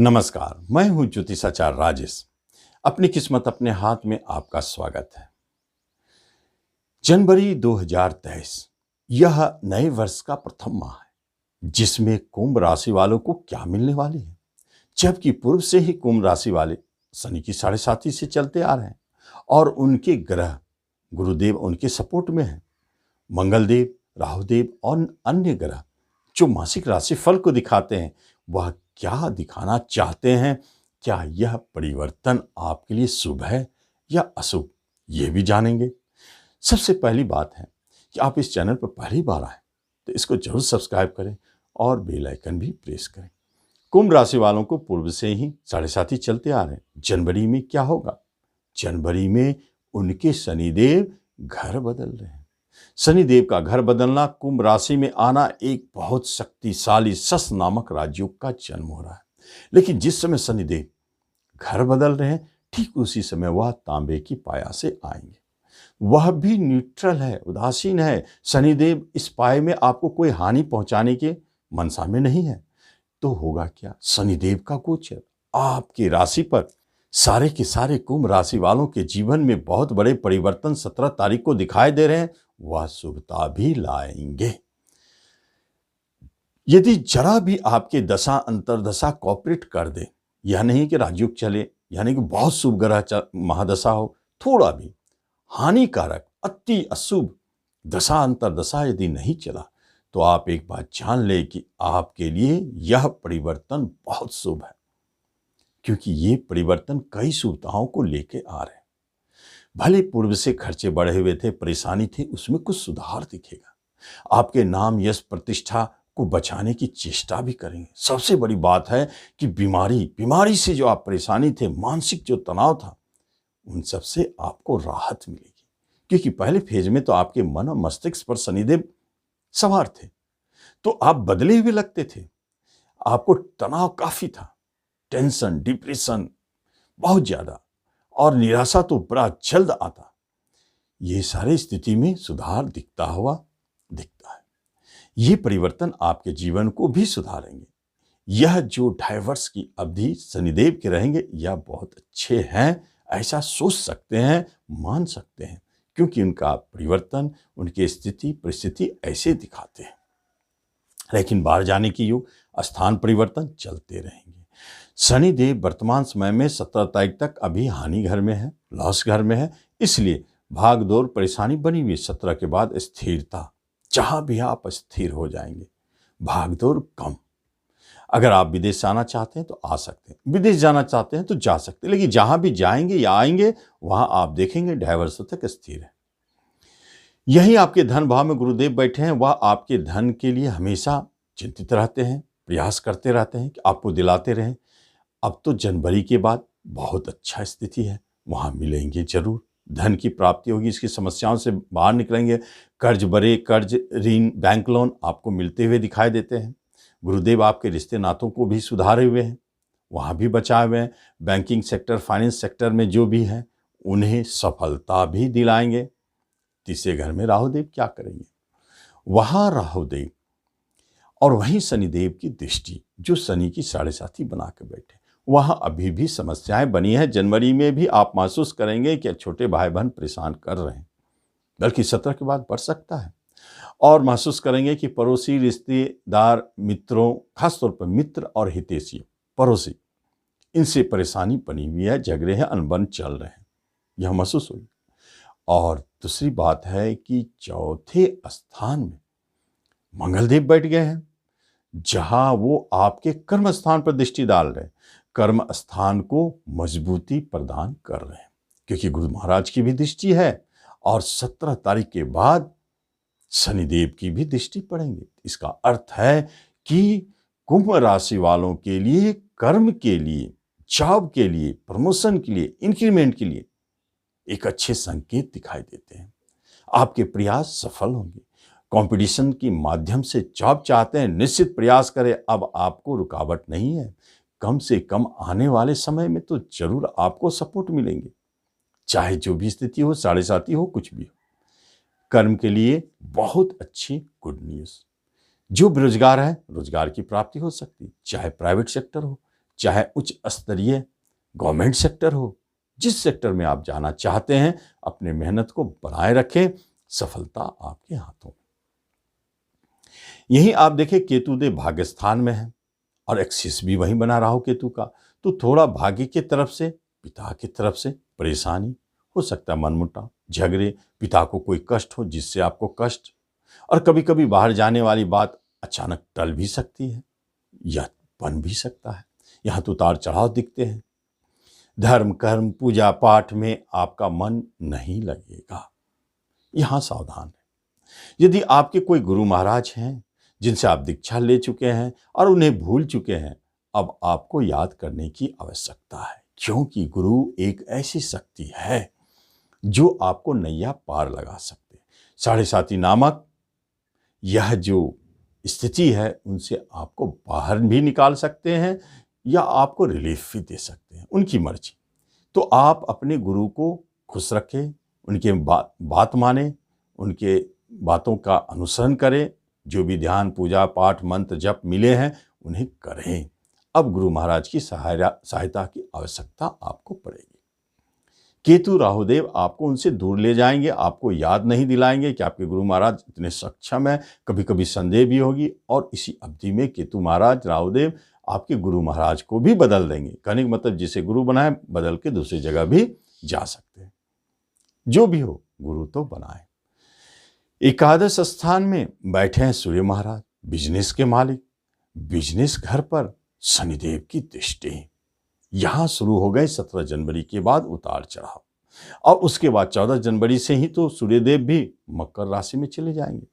नमस्कार, मैं हूं ज्योतिषाचार्य राजेश। अपनी किस्मत अपने हाथ में आपका स्वागत है। जनवरी 2023 यह नए वर्ष का प्रथम माह है, जिसमें कुंभ राशि वालों को क्या मिलने वाली है। जबकि पूर्व से ही कुंभ राशि वाले शनि की साढ़े साथी से चलते आ रहे हैं और उनके ग्रह गुरुदेव उनके सपोर्ट में है। मंगलदेव, राहुदेव और अन्य ग्रह जो मासिक राशिफल को दिखाते हैं, वह क्या दिखाना चाहते हैं, क्या यह परिवर्तन आपके लिए शुभ है या अशुभ, ये भी जानेंगे। सबसे पहली बात है कि आप इस चैनल पर पहली बार आए तो इसको जरूर सब्सक्राइब करें और बेल आइकन भी प्रेस करें। कुंभ राशि वालों को पूर्व से ही साढ़े साथी चलते आ रहे हैं। जनवरी में क्या होगा? जनवरी में उनके शनिदेव घर बदल रहे हैं। शनिदेव का घर बदलना, कुंभ राशि में आना, एक बहुत शक्तिशाली शश नामक राजयोग का जन्म हो रहा है। लेकिन जिस समय शनिदेव घर बदल रहे हैं, ठीक उसी समय वह तांबे की पाया से आएंगे। वह भी न्यूट्रल है, उदासीन है। शनिदेव इस पाए में आपको कोई हानि पहुंचाने के मनसा में नहीं है। तो होगा क्या? शनिदेव का गोचर आपकी राशि पर सारे के सारे कुंभ राशि वालों के जीवन में बहुत बड़े परिवर्तन 17 तारीख को दिखाई दे रहे हैं। वह शुभता भी लाएंगे। यदि जरा भी आपके दशा अंतरदशा कॉपरेट कर दे, यह नहीं कि राजयोग चले, यानी कि बहुत शुभ ग्रह महादशा हो, थोड़ा भी हानिकारक अति अशुभ दशा अंतरदशा यदि नहीं चला, तो आप एक बात जान ले कि आपके लिए यह परिवर्तन बहुत शुभ है, क्योंकि ये परिवर्तन कई शुभताओं को लेके आ रहे हैं। भले पूर्व से खर्चे बढ़े हुए थे, परेशानी थी, उसमें कुछ सुधार दिखेगा। आपके नाम यश प्रतिष्ठा को बचाने की चेष्टा भी करेंगे। सबसे बड़ी बात है कि बीमारी से जो आप परेशानी थे, मानसिक जो तनाव था, उन सब से आपको राहत मिलेगी। क्योंकि पहले फेज में तो आपके मन और मस्तिष्क पर शनिदेव सवार थे, तो आप बदले हुए लगते थे। आपको तनाव काफी था, टेंशन, डिप्रेशन बहुत ज्यादा, और निराशा तो बड़ा जल्द आता। ये सारी स्थिति में सुधार दिखता है। ये परिवर्तन आपके जीवन को भी सुधारेंगे। यह जो 2.5 वर्ष की अवधि शनिदेव के रहेंगे, यह बहुत अच्छे हैं, ऐसा सोच सकते हैं, मान सकते हैं, क्योंकि उनका परिवर्तन, उनकी स्थिति परिस्थिति ऐसे दिखाते हैं। लेकिन बाहर जाने की योग, स्थान परिवर्तन चलते रहेंगे। शनिदेव वर्तमान समय में 17 तारीख तक अभी हानि घर में है, लॉस घर में है, इसलिए भाग दौड़ परेशानी बनी हुई। 17 के बाद स्थिरता, जहां भी आप स्थिर हो जाएंगे, भाग दौड़ कम। अगर आप विदेश जाना चाहते हैं तो आ सकते हैं, विदेश जाना चाहते हैं तो जा सकते हैं, लेकिन जहां भी जाएंगे या आएंगे, वहां आप देखेंगे 2.5 वर्षों तक स्थिर है। यही आपके धन भाव में गुरुदेव बैठे हैं, वह आपके धन के लिए हमेशा चिंतित रहते हैं, प्रयास करते रहते हैं कि आपको दिलाते रहें। अब तो जनवरी के बाद बहुत अच्छा स्थिति है, वहां मिलेंगे जरूर, धन की प्राप्ति होगी, इसकी समस्याओं से बाहर निकलेंगे। कर्ज ऋण, बैंक लोन आपको मिलते हुए दिखाई देते हैं। गुरुदेव आपके रिश्ते नातों को भी सुधारे हुए हैं, वहां भी बचाए हुए हैं। बैंकिंग सेक्टर, फाइनेंस सेक्टर में जो भी है, उन्हें सफलता भी दिलाएंगे। तीसरे घर में राहुदेव क्या करेंगे? वहां राहुदेव और वहीं शनिदेव की दृष्टि, जो शनि की साढ़े साथी बना के बैठे, वहां अभी भी समस्याएं बनी है। जनवरी में भी आप महसूस करेंगे कि छोटे भाई बहन परेशान कर रहे हैं, बल्कि 17 के बाद बढ़ सकता है। और महसूस करेंगे कि पड़ोसी, रिश्तेदार, मित्रों, खासतौर पर मित्र और हितैषी पड़ोसी, इनसे परेशानी बनी हुई है, झगड़े हैं, अनबन चल रहे हैं, यह महसूस होगी। और दूसरी बात है कि चौथे स्थान में मंगलदेव बैठ गए हैं, जहां वो आपके कर्म स्थान पर दृष्टि डाल रहे हैं, कर्म स्थान को मजबूती प्रदान कर रहे हैं, क्योंकि गुरु महाराज की भी दृष्टि है और 17 तारीख के बाद शनिदेव की भी दृष्टि पड़ेंगे। इसका अर्थ है कि कुंभ राशि वालों के लिए, कर्म के लिए, जॉब के लिए, प्रमोशन के लिए, इंक्रीमेंट के लिए एक अच्छे संकेत दिखाई देते हैं। आपके प्रयास सफल होंगे। कंपटीशन के माध्यम से जॉब चाहते हैं, निश्चित प्रयास करें, अब आपको रुकावट नहीं है। कम से कम आने वाले समय में तो जरूर आपको सपोर्ट मिलेंगे, चाहे जो भी स्थिति हो, साढ़े साथी हो, कुछ भी हो। कर्म के लिए बहुत अच्छी गुड न्यूज। जो बेरोजगार है, रोजगार की प्राप्ति हो सकती है, चाहे प्राइवेट सेक्टर हो, चाहे उच्च स्तरीय गवर्नमेंट सेक्टर हो, जिस सेक्टर में आप जाना चाहते हैं, अपने मेहनत को बनाए रखें, सफलता आपके हाथों में। यही आप देखें केतुदेव भाग्य स्थान में है और एक्सिस भी वहीं बना रहा हो केतु का, तो थोड़ा भाग्य की तरफ से, पिता की तरफ से परेशानी हो सकता है, मनमुटाव, झगड़े, पिता को कोई कष्ट हो जिससे आपको कष्ट, और कभी कभी बाहर जाने वाली बात अचानक टल भी सकती है या बन भी सकता है। यहाँ तो उतार चढ़ाव दिखते हैं। धर्म कर्म पूजा पाठ में आपका मन नहीं लगेगा, यहाँ सावधान है। यदि आपके कोई गुरु महाराज हैं जिनसे आप दीक्षा ले चुके हैं और उन्हें भूल चुके हैं, अब आपको याद करने की आवश्यकता है, क्योंकि गुरु एक ऐसी शक्ति है जो आपको नैया पार लगा सकते हैं। साढ़े साती नामक यह जो स्थिति है, उनसे आपको बाहर भी निकाल सकते हैं या आपको रिलीफ भी दे सकते हैं, उनकी मर्जी। तो आप अपने गुरु को खुश रखें, उनके बात माने, उनके बातों का अनुसरण करें, जो भी ध्यान पूजा पाठ मंत्र जप मिले हैं उन्हें करें। अब गुरु महाराज की सहायता की आवश्यकता आपको पड़ेगी। केतु राहुदेव आपको उनसे दूर ले जाएंगे, आपको याद नहीं दिलाएंगे कि आपके गुरु महाराज इतने सक्षम हैं। कभी कभी संदेह भी होगी, और इसी अवधि में केतु महाराज राहुदेव आपके गुरु महाराज को भी बदल देंगे। कहने का मतलब जिसे गुरु बनाए बदल के दूसरी जगह भी जा सकते हैं। जो भी हो, गुरु तो बनाए। एकादश स्थान में बैठे हैं सूर्य महाराज, बिजनेस के मालिक। बिजनेस घर पर शनिदेव की दृष्टि। यहां शुरू हो गए 17 जनवरी के बाद उतार चढ़ाव, और उसके बाद 14 जनवरी से ही तो सूर्यदेव भी मकर राशि में चले जाएंगे।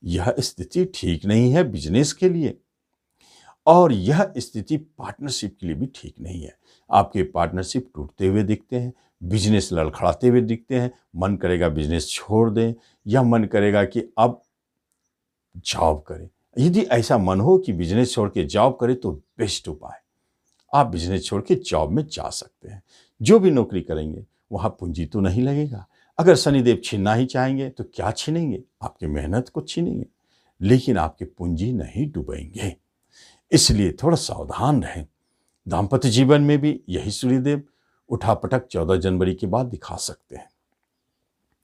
यह स्थिति ठीक नहीं है बिजनेस के लिए, और यह स्थिति पार्टनरशिप के लिए भी ठीक नहीं है। आपके पार्टनरशिप टूटते हुए दिखते हैं, बिजनेस लड़खड़ाते हुए दिखते हैं। मन करेगा बिजनेस छोड़ दें, या मन करेगा कि अब जॉब करें। यदि ऐसा मन हो कि बिजनेस छोड़ के जॉब करें तो बेस्ट उपाय, आप बिजनेस छोड़ के जॉब में जा सकते हैं। जो भी नौकरी करेंगे वहाँ पूंजी तो नहीं लगेगा। अगर शनिदेव छीनना ही चाहेंगे तो क्या छीनेंगे? आपकी मेहनत को छीनेंगे, लेकिन आपकी पूंजी नहीं डूबेंगे। इसलिए थोड़ा सावधान रहें। दाम्पत्य जीवन में भी यही सूर्यदेव उठापटक 14 जनवरी के बाद दिखा सकते हैं।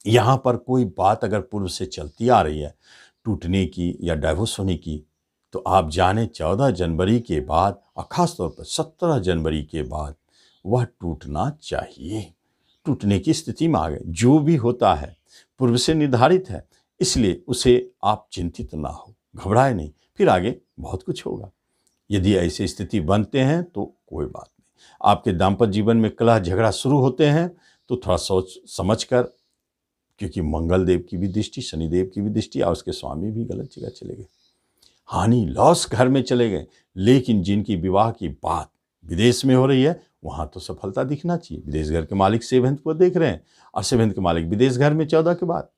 यहाँ पर कोई बात अगर पूर्व से चलती आ रही है टूटने की या डाइवोर्स होने की, तो आप जाने 14 जनवरी के बाद और ख़ास तौर पर 17 जनवरी के बाद वह टूटना चाहिए। टूटने की स्थिति में आ गए। जो भी होता है पूर्व से निर्धारित है, इसलिए उसे आप चिंतित ना हो, घबराए नहीं, फिर आगे बहुत कुछ होगा। यदि ऐसी स्थिति बनते हैं तो कोई बात नहीं। आपके दाम्पत्य जीवन में कलह झगड़ा शुरू होते हैं तो थोड़ा सोच समझ कर, क्योंकि मंगल देव की भी दृष्टि, शनिदेव की भी दृष्टि, और उसके स्वामी भी गलत जगह चले गए, हानि लॉस घर में चले गए। लेकिन जिनकी विवाह की बात विदेश में हो रही है वहां तो सफलता दिखना चाहिए। विदेश घर के मालिक 7th को देख रहे हैं, और 7th के मालिक विदेश घर में 14 के बाद,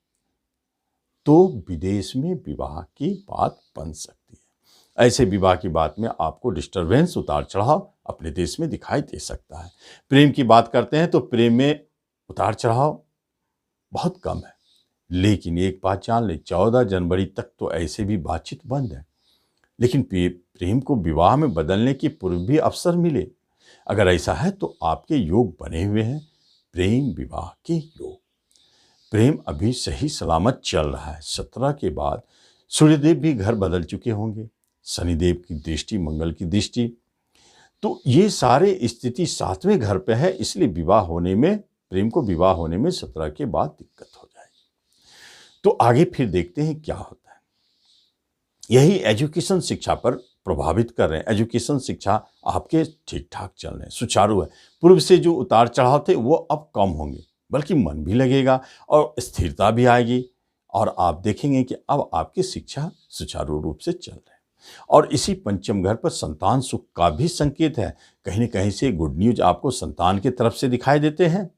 तो विदेश में विवाह की बात बन सकती है। ऐसे विवाह की बात में आपको डिस्टरबेंस, उतार चढ़ाव अपने देश में दिखाई दे सकता है। प्रेम की बात करते हैं तो प्रेम में उतार चढ़ाव बहुत कम है, लेकिन एक बात जान ले, 14 जनवरी तक तो ऐसे भी बातचीत बंद है। लेकिन प्रेम को विवाह में बदलने की पूर्व भी अवसर मिले। अगर ऐसा है तो आपके योग बने हुए हैं, प्रेम विवाह के योग। प्रेम अभी सही सलामत चल रहा है। 17 के बाद सूर्यदेव भी घर बदल चुके होंगे, शनिदेव की दृष्टि, मंगल की दृष्टि, तो ये सारे स्थिति 7वें घर पे है। इसलिए विवाह होने में, प्रेम को विवाह होने में 17 के बाद दिक्कत हो जाएगी। तो आगे फिर देखते हैं क्या होता है। यही एजुकेशन शिक्षा पर प्रभावित कर रहे हैं। एजुकेशन शिक्षा आपके ठीक ठाक चल रहे हैं, सुचारू है। पूर्व से जो उतार चढ़ाव थे वो अब कम होंगे, बल्कि मन भी लगेगा और स्थिरता भी आएगी, और आप देखेंगे कि अब आपकी शिक्षा सुचारू रूप से चल रही है। और इसी पंचम घर पर संतान सुख का भी संकेत है। कहीं न कहीं से गुड न्यूज आपको संतान की तरफ से दिखाई देते हैं,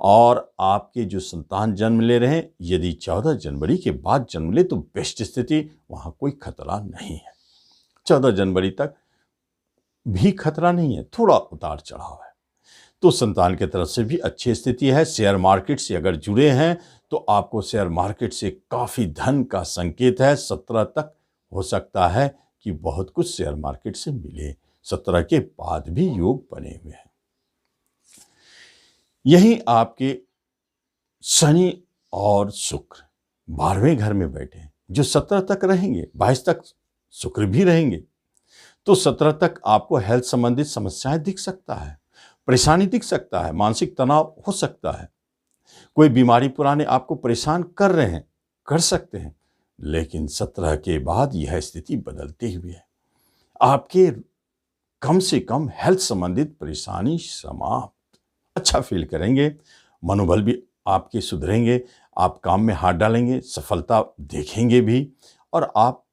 और आपके जो संतान जन्म ले रहे हैं, यदि 14 जनवरी के बाद जन्म ले तो बेस्ट स्थिति, वहाँ कोई खतरा नहीं है। 14 जनवरी तक भी खतरा नहीं है, थोड़ा उतार चढ़ाव है, तो संतान की तरफ से भी अच्छी स्थिति है। शेयर मार्केट से अगर जुड़े हैं तो आपको शेयर मार्केट से काफ़ी धन का संकेत है। 17 तक हो सकता है कि बहुत कुछ शेयर मार्केट से मिले। 17 के बाद भी योग बने हुए हैं। यही आपके शनि और शुक्र 12वें घर में बैठे हैं, जो 17 तक रहेंगे, 22 तक शुक्र भी रहेंगे। तो 17 तक आपको हेल्थ संबंधित समस्याएं दिख सकता है, परेशानी दिख सकता है, मानसिक तनाव हो सकता है, कोई बीमारी पुराने आपको परेशान कर रहे हैं, कर सकते हैं। लेकिन 17 के बाद यह स्थिति बदलती हुई है, आपके कम से कम हेल्थ संबंधित परेशानी समाप्त, अच्छा फील करेंगे, मनोबल भी आपके सुधरेंगे, आप काम में हाथ डालेंगे, सफलता देखेंगे भी, और आप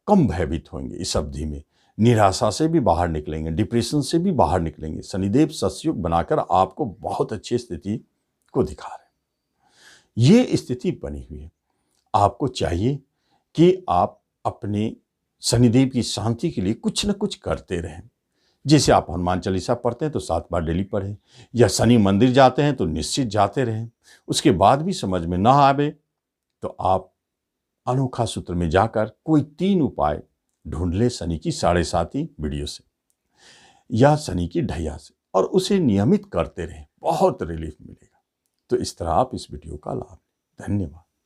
कम भयभीत होंगे। इस अवधि में निराशा से भी बाहर निकलेंगे, डिप्रेशन से भी बाहर निकलेंगे। शनिदेव सतयुग बनाकर आपको बहुत अच्छी स्थिति को दिखा रहे हैं। ये स्थिति बनी हुई है। आपको चाहिए कि आप अपने शनिदेव की शांति के लिए कुछ न कुछ करते रहें। जैसे आप हनुमान चालीसा पढ़ते हैं तो 7 बार डेली पढ़ें, या शनि मंदिर जाते हैं तो निश्चित जाते रहें। उसके बाद भी समझ में ना आवे तो आप अनोखा सूत्र में जाकर कोई 3 उपाय ढूंढ ले शनि की 7.5 वीडियो से या शनि की ढैया से, और उसे नियमित करते रहें, बहुत रिलीफ मिलेगा। तो इस तरह आप इस वीडियो का लाभ लें। धन्यवाद।